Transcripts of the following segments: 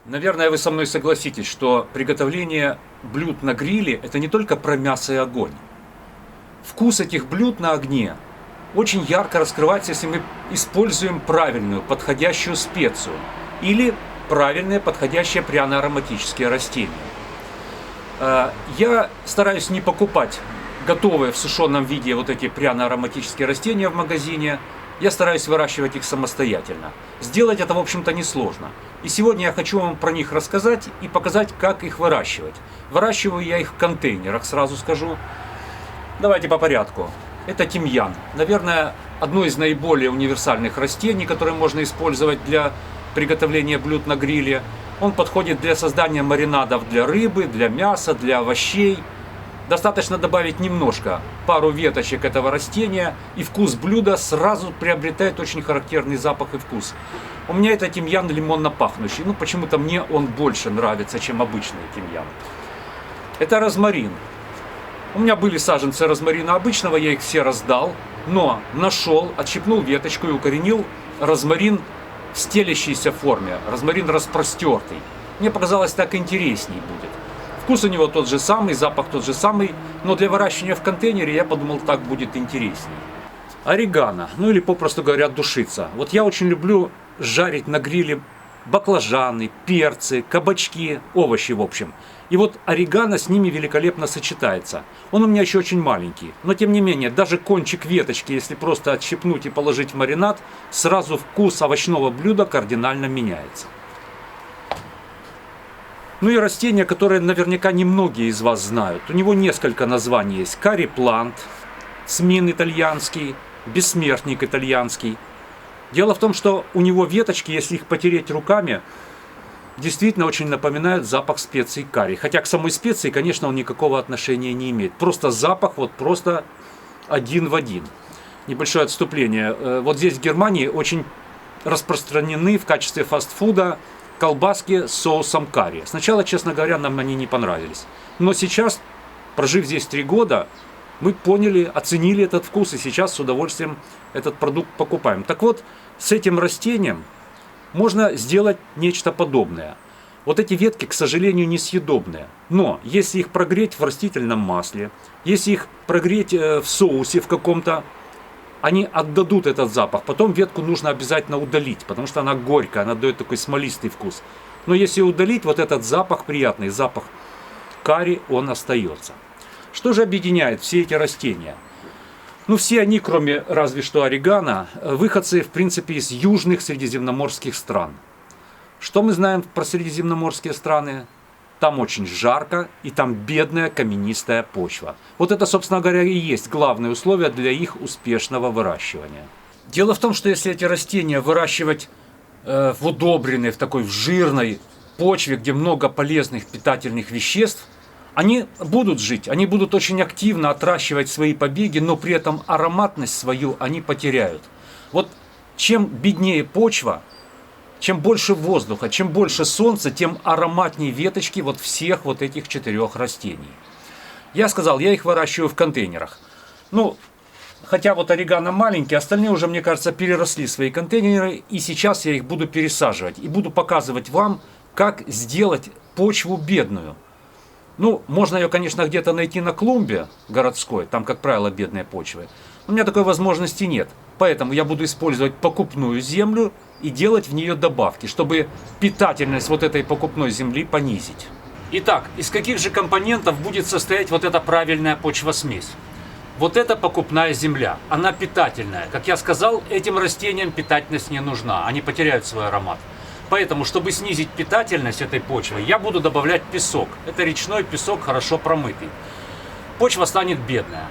Наверное, вы со мной согласитесь, что приготовление блюд на гриле – это не только про мясо и огонь. Вкус этих блюд на огне очень ярко раскрывается, если мы используем правильную, подходящую специю или правильные, подходящие пряно-ароматические растения. Я стараюсь не покупать готовые в сушеном виде вот эти пряно-ароматические растения в магазине. Я стараюсь выращивать их самостоятельно. Сделать это, в общем-то, несложно. И сегодня я хочу вам про них рассказать и показать, как их выращивать. Выращиваю я их в контейнерах, сразу скажу. Давайте по порядку. Это тимьян. Наверное, одно из наиболее универсальных растений, которые можно использовать для приготовления блюд на гриле. Он подходит для создания маринадов для рыбы, для мяса, для овощей. Достаточно добавить немножко, пару веточек этого растения, и вкус блюда сразу приобретает очень характерный запах и вкус. У меня это тимьян лимонно пахнущий. Почему-то мне он больше нравится, чем обычный тимьян. Это розмарин. У меня были саженцы розмарина обычного, я их все раздал, но нашел, отщипнул веточку и укоренил розмарин в стелящейся форме, розмарин распростертый. Мне показалось, так интересней будет. Вкус у него тот же самый, запах тот же самый, но для выращивания в контейнере я подумал, так будет интересней. Орегано, или попросту говоря, душица. Вот я очень люблю жарить на гриле баклажаны, перцы, кабачки, овощи в общем. И вот орегано с ними великолепно сочетается. Он у меня еще очень маленький, но тем не менее, даже кончик веточки, если просто отщипнуть и положить в маринад, сразу вкус овощного блюда кардинально меняется. И растение, которое наверняка немногие из вас знают. У него несколько названий есть. Карри-плант, цмин итальянский, бессмертник итальянский. Дело в том, что у него веточки, если их потереть руками, действительно очень напоминают запах специй карри. Хотя к самой специи, конечно, он никакого отношения не имеет. Просто запах, просто один в один. Небольшое отступление. Вот здесь в Германии очень распространены в качестве фастфуда колбаски с соусом карри. Сначала, честно говоря, нам они не понравились. Но сейчас, прожив здесь 3 года, мы поняли, оценили этот вкус и сейчас с удовольствием этот продукт покупаем. Так вот, с этим растением можно сделать нечто подобное. Вот эти ветки, к сожалению, несъедобные. Но если их прогреть в растительном масле, если их прогреть в соусе в каком-то, они отдадут этот запах. Потом ветку нужно обязательно удалить, потому что она горькая, она дает такой смолистый вкус. Но если удалить, вот этот запах, приятный запах карри, он остается. Что же объединяет все эти растения? Все они, кроме разве что орегано, выходцы, в принципе, из южных средиземноморских стран. Что мы знаем про средиземноморские страны? Там очень жарко, и там бедная каменистая почва. Вот это, собственно говоря, и есть главное условие для их успешного выращивания. Дело в том, что если эти растения выращивать в удобренной, в такой жирной почве, где много полезных питательных веществ, они будут жить, они будут очень активно отращивать свои побеги, но при этом ароматность свою они потеряют. Вот чем беднее почва, чем больше воздуха, чем больше солнца, тем ароматнее веточки всех этих 4 растений. Я сказал, я их выращиваю в контейнерах. Хотя орегано маленькие, остальные уже, мне кажется, переросли свои контейнеры. И сейчас я их буду пересаживать. И буду показывать вам, как сделать почву бедную. Можно ее, конечно, где-то найти на клумбе городской. Там, как правило, бедные почвы. У меня такой возможности нет. Поэтому я буду использовать покупную землю и делать в нее добавки, чтобы питательность этой покупной земли понизить. Итак, из каких же компонентов будет состоять эта правильная почвосмесь? Это покупная земля. Она питательная. Как я сказал, этим растениям питательность не нужна. Они потеряют свой аромат. Поэтому, чтобы снизить питательность этой почвы, я буду добавлять песок. Это речной песок, хорошо промытый. Почва станет бедная.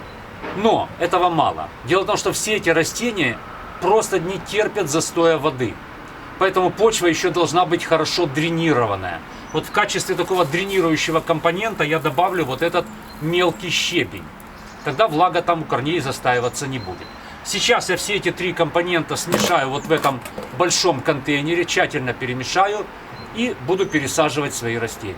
Но этого мало. Дело в том, что все эти растения просто не терпят застоя воды. Поэтому почва еще должна быть хорошо дренированная. В качестве такого дренирующего компонента я добавлю этот мелкий щебень. Тогда влага там у корней застаиваться не будет. Сейчас я все эти 3 компонента смешаю в этом большом контейнере, тщательно перемешаю и буду пересаживать свои растения.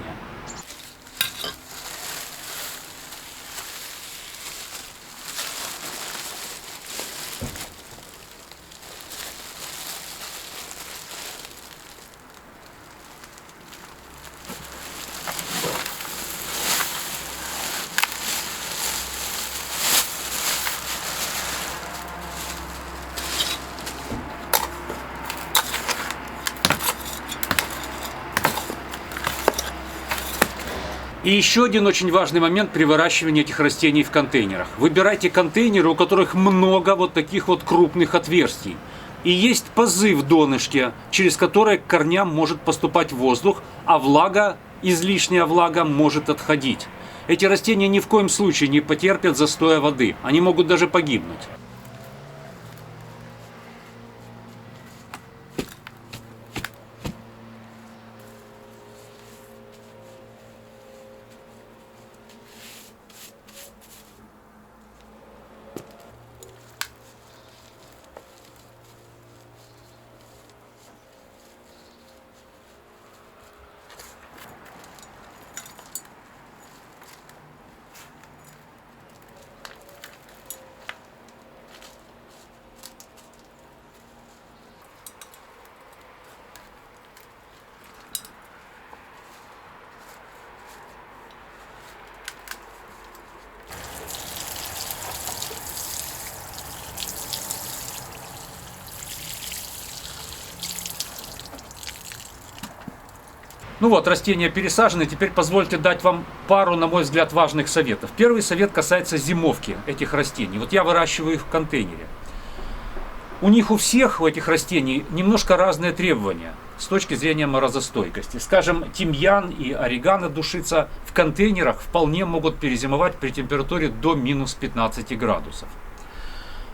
И еще один очень важный момент при выращивании этих растений в контейнерах. Выбирайте контейнеры, у которых много вот таких вот крупных отверстий. И есть пазы в донышке, через которые к корням может поступать воздух, а влага, излишняя влага, может отходить. Эти растения ни в коем случае не потерпят застоя воды, они могут даже погибнуть. Ну вот, растения пересажены. Теперь позвольте дать вам пару, на мой взгляд, важных советов. Первый совет касается зимовки этих растений. Вот я выращиваю их в контейнере. У них у всех, у этих растений, немножко разные требования с точки зрения морозостойкости. Скажем, тимьян и орегано душица в контейнерах вполне могут перезимовать при температуре до минус 15 градусов.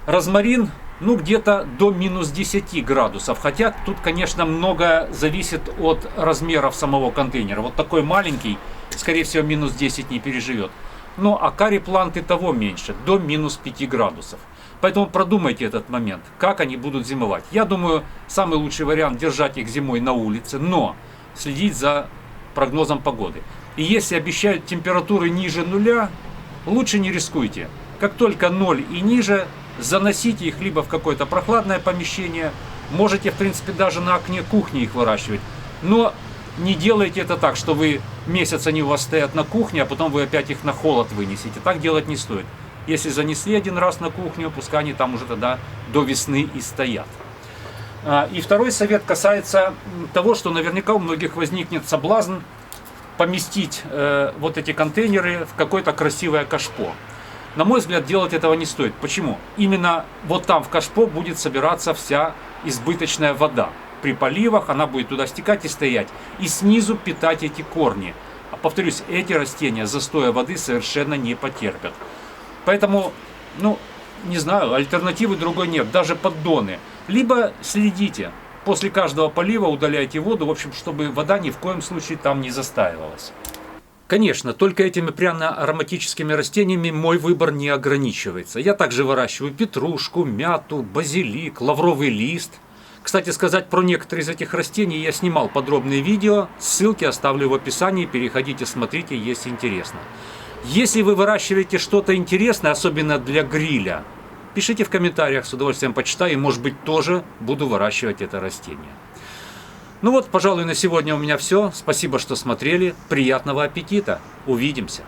Розмарин, ну, где-то до минус 10 градусов. Хотя тут, конечно, многое зависит от размеров самого контейнера. Вот такой маленький, скорее всего, минус 10 не переживет. Ну, а карри-планты того меньше, до минус 5 градусов. Поэтому продумайте этот момент, как они будут зимовать. Я думаю, самый лучший вариант держать их зимой на улице, но следить за прогнозом погоды. И если обещают температуры ниже нуля, лучше не рискуйте. Как только 0 и ниже, заносите их либо в какое-то прохладное помещение, можете, в принципе, даже на окне кухни их выращивать. Но не делайте это так, что вы месяц они у вас стоят на кухне, а потом вы опять их на холод вынесете. Так делать не стоит. Если занесли один раз на кухню, пускай они там уже тогда до весны и стоят. И второй совет касается того, что наверняка у многих возникнет соблазн поместить вот эти контейнеры в какое-то красивое кашпо. На мой взгляд, делать этого не стоит. Почему? Именно вот там в кашпо будет собираться вся избыточная вода. При поливах она будет туда стекать и стоять. И снизу питать эти корни. Повторюсь, эти растения застоя воды совершенно не потерпят. Поэтому, ну, не знаю, альтернативы другой нет, даже поддоны. Либо следите, после каждого полива удаляйте воду, в общем, чтобы вода ни в коем случае там не застаивалась. Конечно, только этими пряно-ароматическими растениями мой выбор не ограничивается. Я также выращиваю петрушку, мяту, базилик, лавровый лист. Кстати сказать, про некоторые из этих растений я снимал подробные видео, ссылки оставлю в описании, переходите, смотрите, если интересно. Если вы выращиваете что-то интересное, особенно для гриля, пишите в комментариях, с удовольствием почитаю, и, может быть, тоже буду выращивать это растение. Ну вот, пожалуй, на сегодня у меня все. Спасибо, что смотрели. Приятного аппетита. Увидимся.